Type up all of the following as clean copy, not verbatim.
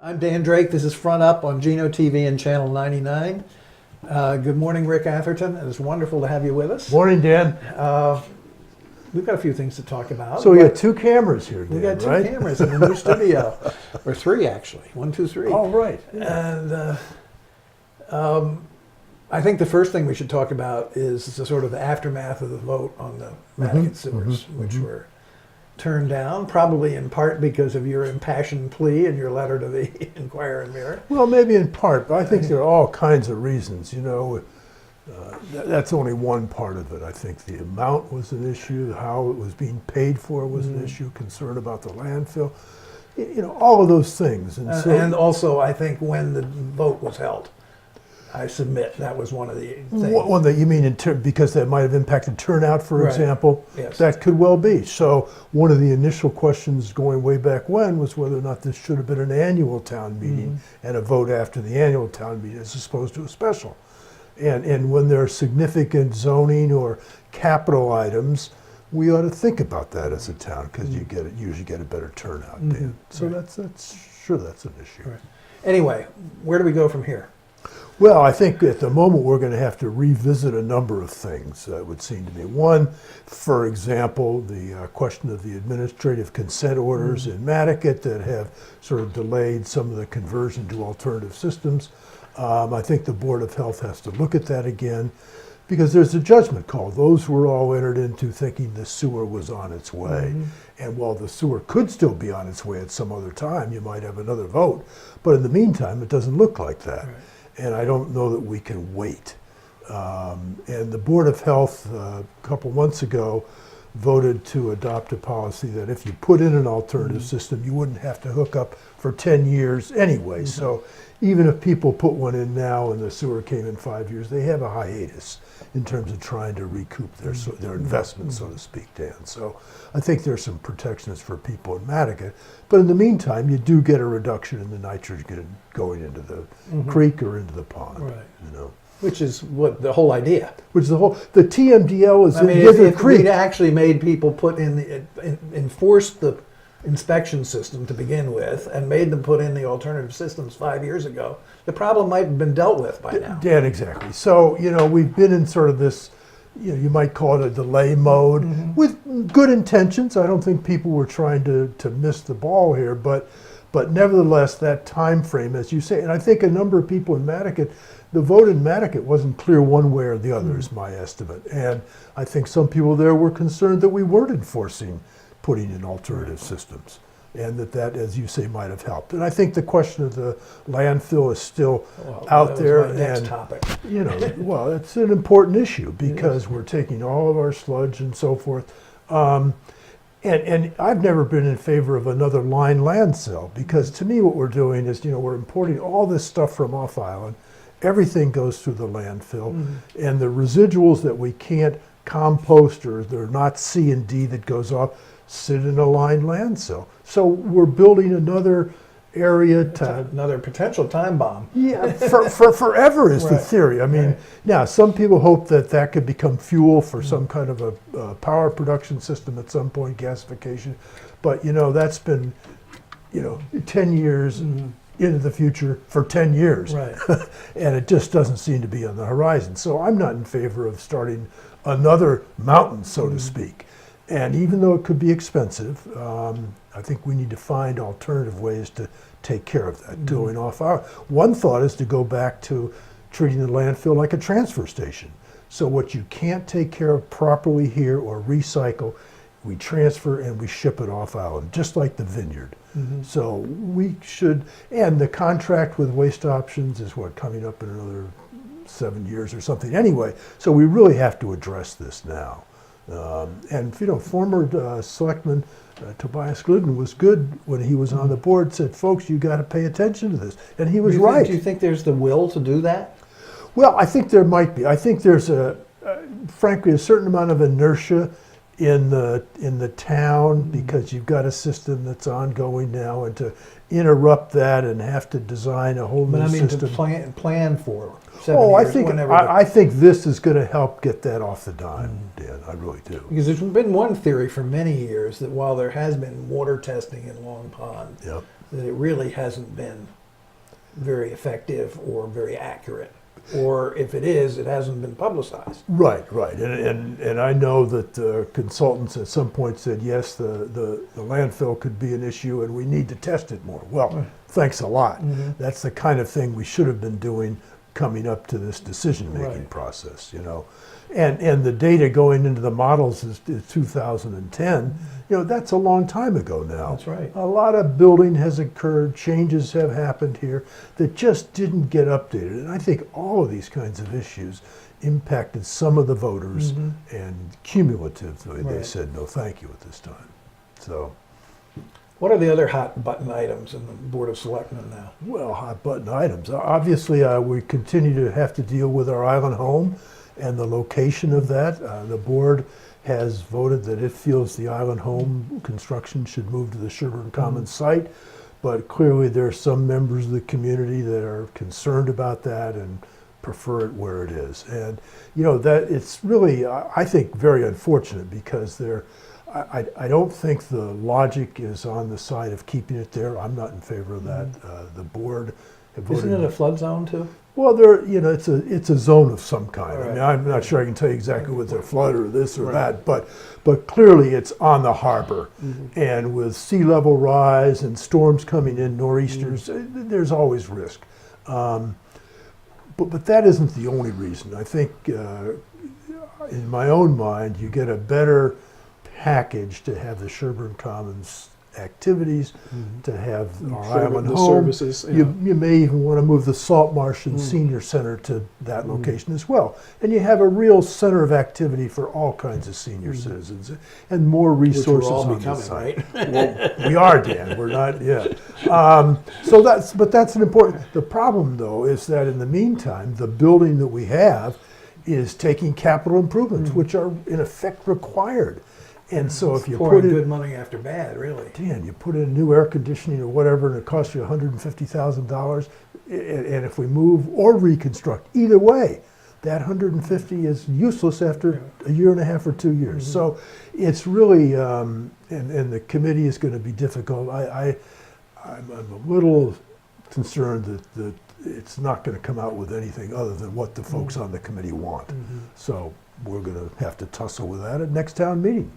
I'm Dan Drake. This is Front Up on Geno TV and Channel 99. Good morning, Rick Atherton. It's wonderful to have you with us. Morning, Dan. We've got a few things to talk about. So we got two cameras here, Dan, We got two right? cameras in the new studio. Or three, actually. 1, 2, 3. Oh, right. And I think the first thing we should talk about is the sort of the aftermath of the vote on the Madigan sewers, which were turned down, probably in part because of your impassioned plea in your letter to the Inquirer and Mirror. Well, maybe in part, but I think there are all kinds of reasons. You know, that's only one part of it. I think the amount was an issue, how it was being paid for was an issue, concern about the landfill, you know, all of those things. And also, I think when the vote was held, I submit that was one of the things. One that you mean because that might have impacted turnout, for example? Yes. That could well be. So one of the initial questions going way back when was whether or not this should have been an annual town meeting and a vote after the annual town meeting as opposed to a special. And when there are significant zoning or capital items, we ought to think about that as a town because you usually get a better turnout, Dan. So that's an issue. Right. Anyway, where do we go from here? Well, I think at the moment we're going to have to revisit a number of things, it would seem to me. One, for example, the question of the administrative consent orders in Madigan that have sort of delayed some of the conversion to alternative systems. I think the Board of Health has to look at that again because there's a judgment call. Those were all entered into thinking the sewer was on its way. And while the sewer could still be on its way at some other time, you might have another vote. But in the meantime, it doesn't look like that. Right. And I don't know that we can wait. And the Board of Health a couple months ago voted to adopt a policy that if you put in an alternative system, you wouldn't have to hook up for 10 years anyway. So even if people put one in now and the sewer came in 5 years, they have a hiatus in terms of trying to recoup their investment, so to speak, Dan. So I think there's some protections for people in Madigan. But in the meantime, you do get a reduction in the nitrogen going into the creek or into the pond. Right. You know. Which is what the whole idea. Which is the TMDL is I mean, in the if creek. we'd actually made people put in enforced the inspection system to begin with and made them put in the alternative systems 5 years ago, the problem might have been dealt with by now. Dan, exactly. So, you know, we've been in sort of this, you know, you might call it a delay mode with good intentions. I don't think people were trying to miss the ball here, but nevertheless, that time frame, as you say, and I think a number of people in Madigan, the vote in Madigan wasn't clear one way or the other, is my estimate. And I think some people there were concerned that we weren't enforcing putting in alternative systems, and that, as you say, might have helped. And I think the question of the landfill is still out there. That was my next topic. You know, well, it's an important issue because we're taking all of our sludge and so forth. And I've never been in favor of another line landfill because to me what we're doing is, you know, we're importing all this stuff from off island. Everything goes through the landfill, and the residuals that we can't compost or they're not C and D that goes off sit in a lined landfill. So we're building another area another potential time bomb. Yeah, for forever is the theory. I mean, now some people hope that could become fuel for some kind of a power production system at some point, gasification. But you know, that's been, you know, 10 years into the future for 10 years. Right. And it just doesn't seem to be on the horizon. So I'm not in favor of starting another mountain, so to speak. And even though it could be expensive, I think we need to find alternative ways to take care of that, doing off our. One thought is to go back to treating the landfill like a transfer station. So what you can't take care of properly here or recycle, we transfer and we ship it off island, just like the vineyard. So we should, and the contract with Waste Options is what, coming up in another 7 years or something anyway. So we really have to address this now. And you know, former selectman Tobias Glidden was good when he was on the board, said, folks, you got to pay attention to this. And he was right. Do you think there's the will to do that? Well, I think there might be. I think there's frankly, a certain amount of inertia in the town because you've got a system that's ongoing now, and to interrupt that and have to design a whole new system. To plan for 7 years. I think this is going to help get that off the dime, Dan. I really do. Because there's been one theory for many years that while there has been water testing in Long Pond, that it really hasn't been very effective or very accurate. Or if it is, it hasn't been publicized. Right, right. And I know that consultants at some point said, yes, the landfill could be an issue and we need to test it more. Well, thanks a lot. That's the kind of thing we should have been doing coming up to this decision-making process, you know. And the data going into the models is 2010. You know, that's a long time ago now. That's right. A lot of building has occurred, changes have happened here that just didn't get updated. And I think all of these kinds of issues impacted some of the voters, and cumulatively they said no thank you at this time. So, what are the other hot button items in the Board of Selectmen now? well, hot button items. Obviously, we continue to have to deal with our island home and the location of that. The board has voted that it feels the island home construction should move to the Sherburne Commons site, but clearly there are some members of the community that are concerned about that and prefer it where it is. And you know, that it's really, I think, very unfortunate because I don't think the logic is on the side of keeping it there. I'm not in favor of that. The board have voted. Isn't it a flood zone too? Well, you know, it's a zone of some kind. Right. I mean, I'm not sure I can tell you exactly whether it's a flood or this or that, but clearly it's on the harbor. And with sea level rise and storms coming in, nor'easters, there's always risk. But that isn't the only reason. I think, in my own mind, you get a better package to have the Sherburne Commons activities, to have our island the home. services, yeah. You may even want to move the Salt Marsh and Senior Center to that location as well. And you have a real center of activity for all kinds of senior citizens and more Which resources we're all on the becoming, site. right? Well, we are, Dan. We're not, yeah. But that's an important, the problem though is that in the meantime, the building that we have is taking capital improvements, which are in effect required. And so if you Pouring put good in, money after bad, really. Dan, you put in new air conditioning or whatever, and it costs you $150,000, and if we move or reconstruct, either way, that 150 is useless after a year and a half or 2 years. So it's really, and the committee is going to be difficult. I'm a little concerned that it's not going to come out with anything other than what the folks on the committee want. So we're going to have to tussle with that at next town meeting.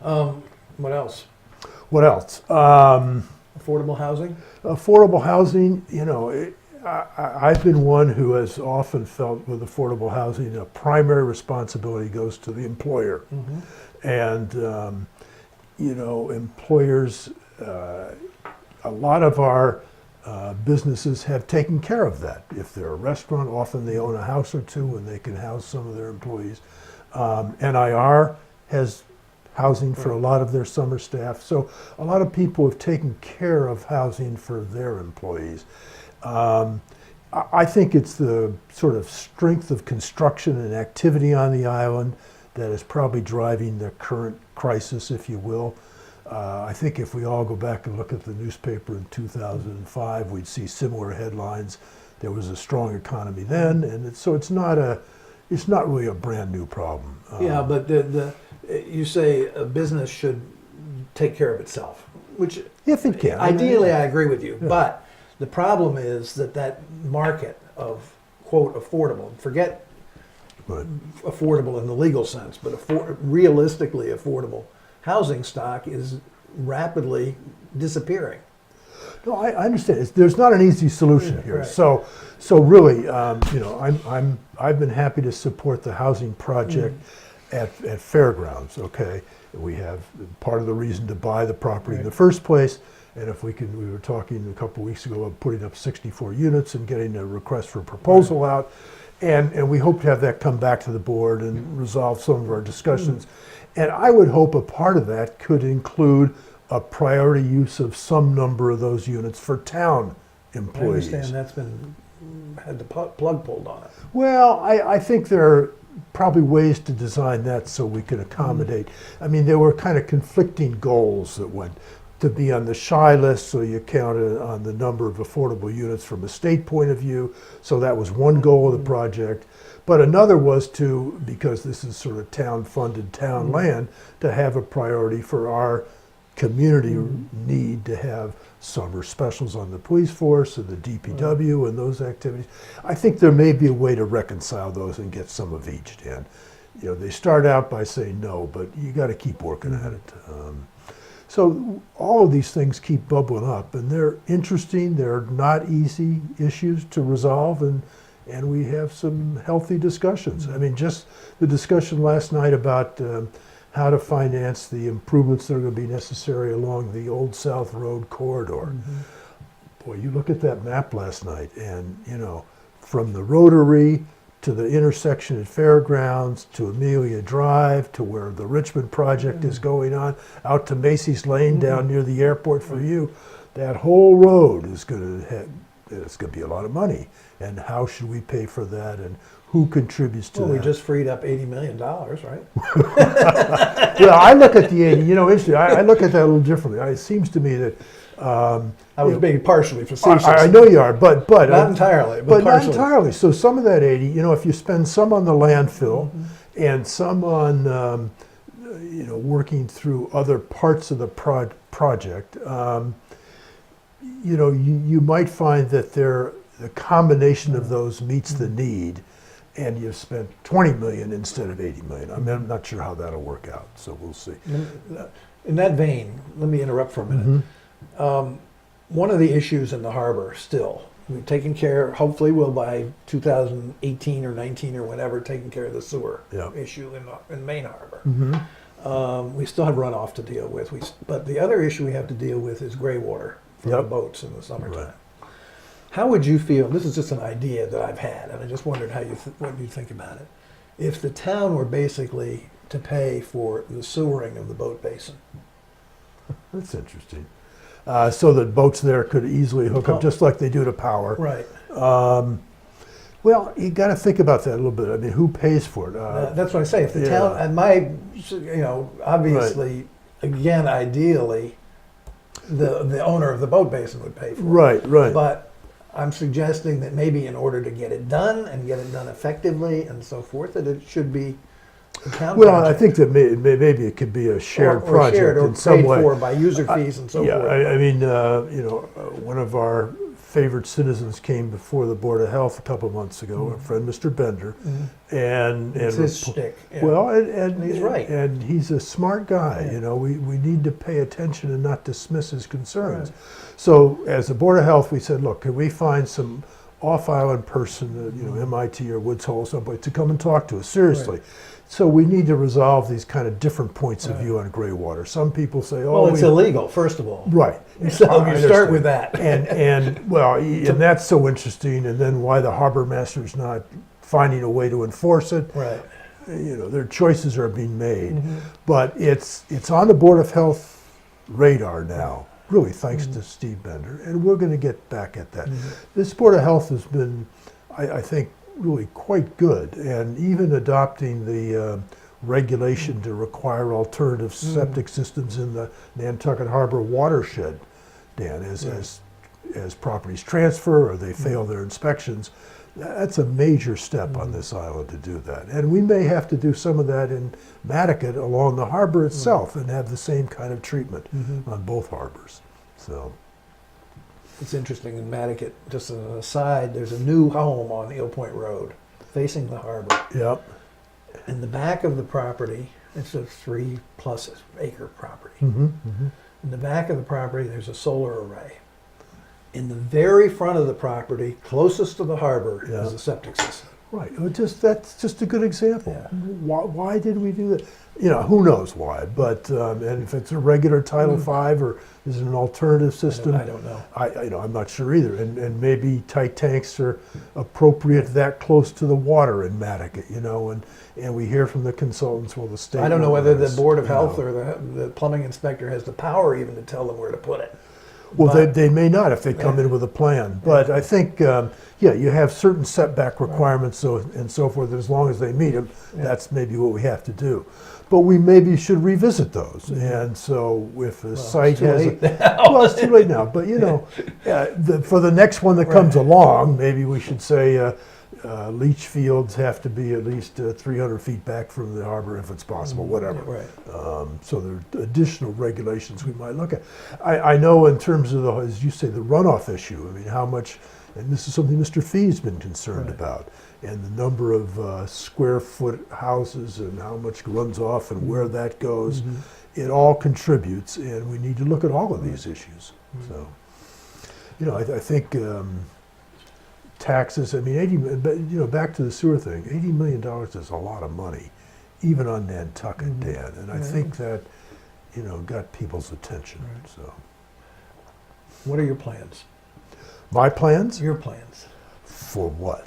What else? What else? Affordable housing? Affordable housing, you know, I've been one who has often felt with affordable housing, a primary responsibility goes to the employer. And, you know, employers, a lot of our businesses have taken care of that. If they're a restaurant, often they own a house or two and they can house some of their employees. NIR has housing for a lot of their summer staff. So a lot of people have taken care of housing for their employees. I think it's the sort of strength of construction and activity on the island that is probably driving the current crisis, if you will. I think if we all go back and look at the newspaper in 2005, we'd see similar headlines. There was a strong economy then, and so it's not really a brand new problem. Yeah, but you say a business should take care of itself, which If it can. ideally I agree with you, but the problem is that market of, quote, affordable, forget But affordable in the legal sense, but realistically affordable housing stock is rapidly disappearing. no, I understand. There's not an easy solution here. Right. So really, you know, I've been happy to support the housing project at Fairgrounds. Okay, we have part of the reason to buy the property in the first place. And if we were talking a couple weeks ago about putting up 64 units and getting a request for proposal out. And we hope to have that come back to the board and resolve some of our discussions. And I would hope a part of that could include a priority use of some number of those units for town employees. I understand that's had the plug pulled on it. Well, I think there are probably ways to design that so we can accommodate. I mean, there were kind of conflicting goals that went to be on the shy list, so you counted on the number of affordable units from a state point of view. So that was one goal of the project. But another was because this is sort of town-funded town land, to have a priority for our community need to have summer specials on the police force and the DPW and those activities. I think there may be a way to reconcile those and get some of each, Dan. You know, they start out by saying no, but you got to keep working at it. So all of these things keep bubbling up, and they're interesting. They're not easy issues to resolve, and we have some healthy discussions. I mean, just the discussion last night about how to finance the improvements that are going to be necessary along the Old South Road corridor. Boy, you look at that map last night, and you know, from the Rotary to the intersection at Fairgrounds, to Amelia Drive, to where the Richmond project is going on, out to Macy's Lane down near the airport for you, that whole road is going to have, it's going to be a lot of money. And how should we pay for that? And who contributes to that? Well, we just freed up $80 million, right? Well, I look at the 80, you know, interesting. I look at that a little differently. It seems to me that I was being partially facetious. I know you are, but not entirely, but not partially. entirely. So some of that 80, you know, if you spend some on the landfill and some on, you know, working through other parts of the project, you know, you might find that the combination of those meets the need, and you've spent 20 million instead of 80 million. I mean, I'm not sure how that'll work out, so we'll see. In that vein, let me interrupt for a minute. One of the issues in the harbor still, we've taken care, hopefully we'll by 2018 or 19 or whenever, taken care of the sewer issue in Main Harbor. We still have runoff to deal with, but the other issue we have to deal with is gray water from the boats in the summertime. Right. How would you feel, this is just an idea that I've had, and I just wondered what you think about it, if the town were basically to pay for the sewering of the boat basin? That's interesting. So that boats there could easily hook up just like they do to power. Right. Well, you got to think about that a little bit. I mean, who pays for it? That's what I say. If the town, and you know, obviously, again, ideally, the owner of the boat basin would pay for it. Right. But I'm suggesting that maybe in order to get it done and get it done effectively and so forth, that it should be a town Well, project. I think that maybe it could be a shared or project shared, or in some paid way. for by user fees and so forth. I mean, you know, one of our favorite citizens came before the Board of Health a couple of months ago, our friend Mr. Bender, and It's his shtick. Yeah. Well, and he's right. and he's a smart guy. You know, we need to pay attention and not dismiss his concerns. Right. So, as the Board of Health, we said, look, can we find some off-island person, you know, MIT or Woods Hole, someplace, to come and talk to us seriously? Right. So we need to resolve these kind of different points of view on gray water. Some people say, "Oh, Well, it's illegal, first of all. right." So I you start understand. with that. and well, and that's so interesting. And then why the harbor master's not finding a way to enforce it? Right. You know, their choices are being made, but it's on the Board of Health radar now. Really, thanks to Steve Bender, and we're going to get back at that. This Board of Health has been, I think, really quite good, and even adopting the regulation to require alternative septic systems in the Nantucket Harbor watershed, Dan, as properties transfer or they fail their inspections. That's a major step on this island to do that. And we may have to do some of that in Mattocket along the harbor itself and have the same kind of treatment on both harbors. So. It's interesting in Mattocket, just as an aside, there's a new home on Eel Point Road facing the harbor. Yep. In the back of the property, it's a 3+ acre property. Mm-hmm. In the back of the property, there's a solar array. In the very front of the property, closest to the harbor, is a septic system. Right. That's just a good example. Yeah. Why did we do that? You know, who knows why? But and if it's a regular Title V or is it an alternative system? I don't know. I'm not sure either. And maybe tight tanks are appropriate that close to the water in Mattocket. You know, and we hear from the consultants, well, the state. I don't know whether the knows, Board of you Health know. or the plumbing inspector has the power even to tell them where to put it. Well, But- they may not if they come in with a plan. But I think, you have certain setback requirements and so forth. As long as they meet them, that's maybe what we have to do. But we maybe should revisit those. And so if a site has... Well, it's too late now. But, you know, for the next one that comes along, maybe we should say, leach fields have to be at least 300 feet back from the harbor if it's possible, whatever. Right. So there are additional regulations we might look at. I know in terms of, as you say, the runoff issue, I mean, how much, and this is something Mr. Fee's been concerned about, and the number of square foot houses and how much runs off and where that goes. It all contributes, and we need to look at all of these issues. So, you know, I think taxes, I mean, back to the sewer thing, $80 million is a lot of money, even on Nantucket, Dan. And I think that, you know, got people's attention. So, What are your plans? my plans? Your plans. For what?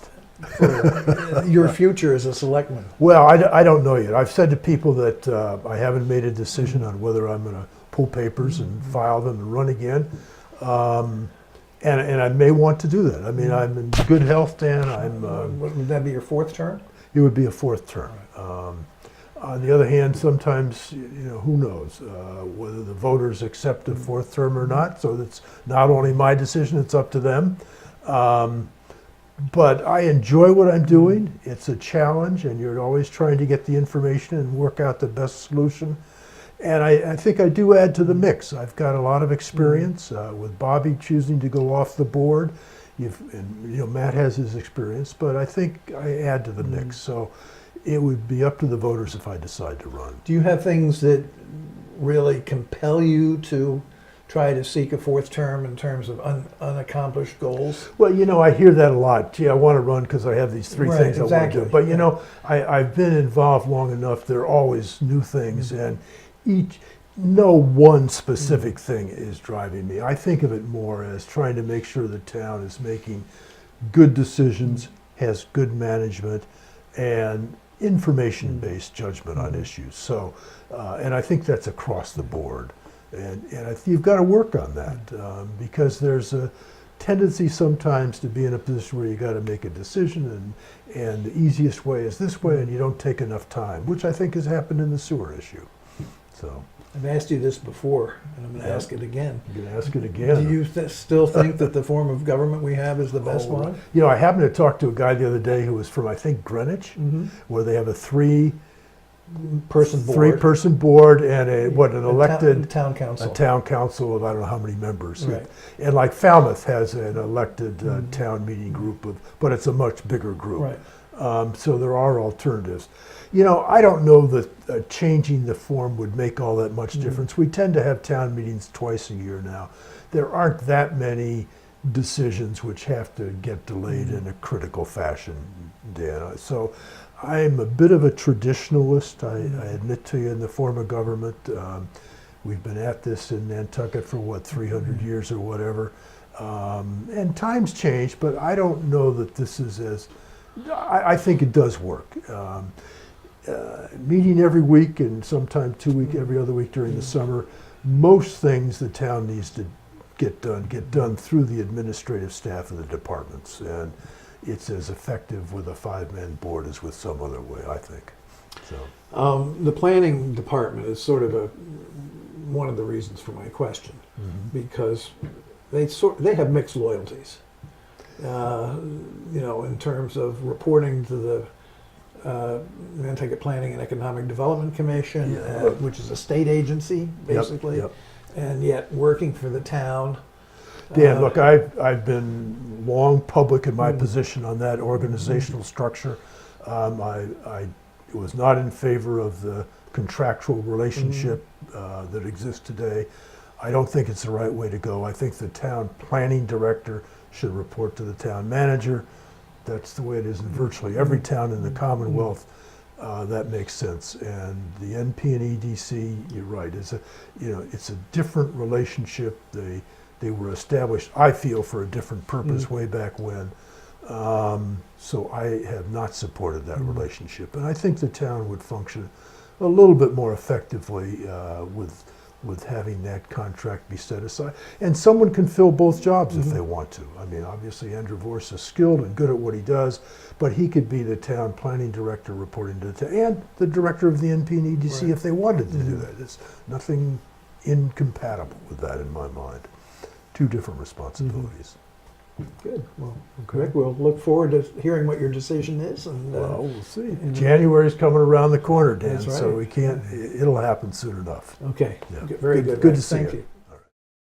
For your future as a selectman. Well, I don't know yet. I've said to people that I haven't made a decision on whether I'm going to pull papers and file them and run again. And I may want to do that. I mean, I'm in good health, Dan. Would that be your fourth term? It would be a fourth term. On the other hand, sometimes, you know, who knows whether the voters accept a fourth term or not. So it's not only my decision, it's up to them. But I enjoy what I'm doing. It's a challenge, and you're always trying to get the information and work out the best solution. And I think I do add to the mix. I've got a lot of experience with Bobby choosing to go off the board. And, you know, Matt has his experience, but I think I add to the mix. So it would be up to the voters if I decide to run. Do you have things that really compel you to try to seek a fourth term in terms of unaccomplished goals? Well, you know, I hear that a lot. Gee, I want to run because I have these three Right, things I want to exactly. do. But, you know, I've been involved long enough. There are always new things, and no one specific thing is driving me. I think of it more as trying to make sure the town is making good decisions, has good management, and information-based judgment on issues. So, and I think that's across the board. And you've got to work on that because there's a tendency sometimes to be in a position where you got to make a decision, and the easiest way is this way, and you don't take enough time, which I think has happened in the sewer issue. So I've asked you this before, and I'm going to ask it again. I'm going to ask it again. Do you still think that the form of government we have is the best one? You know, I happened to talk to a guy the other day who was from, I think, Greenwich, where they have a three-person board and an elected town council. A town council of I don't know how many members. Right. And like Falmouth has an elected town meeting group but it's a much bigger group. Right. So there are alternatives. You know, I don't know that changing the form would make all that much difference. We tend to have town meetings twice a year now. There aren't that many decisions which have to get delayed in a critical fashion, Dan. So I'm a bit of a traditionalist, I admit to you, in the form of government. We've been at this in Nantucket for, 300 years or whatever. And times change, but I don't know that this is as... I think it does work. Meeting every week and sometimes every other week during the summer, most things the town needs to get done through the administrative staff of the departments. And it's as effective with a 5-man board as with some other way, I think. So the planning department is sort of one of the reasons for my question, because they have mixed loyalties. You know, in terms of reporting to the Nantucket Planning and Economic Development Commission, which is a state agency, basically, and yet working for the town. Dan, look, I've been long public in my position on that organizational structure. I was not in favor of the contractual relationship that exists today. I don't think it's the right way to go. I think the town planning director should report to the town manager. That's the way it is in virtually every town in the Commonwealth. That makes sense. And the NP and EDC, you're right. It's a different relationship. They were established, I feel, for a different purpose way back when. So I have not supported that relationship. And I think the town would function a little bit more effectively with having that contract be set aside. And someone can fill both jobs if they want to. I mean, obviously Andrew Vorse is skilled and good at what he does, but he could be the town planning director reporting to the town, and the director of the NP and EDC if they wanted to do that. There's nothing incompatible with that in my mind. Two different responsibilities. Good. Well, Okay. Rick, we'll look forward to hearing what your decision is. And Well, we'll see. and- January's coming around the corner, Dan, That's so right. we can't, it'll happen soon enough. okay, Yeah. Very Good- good. good Rick. to see Thank you. you.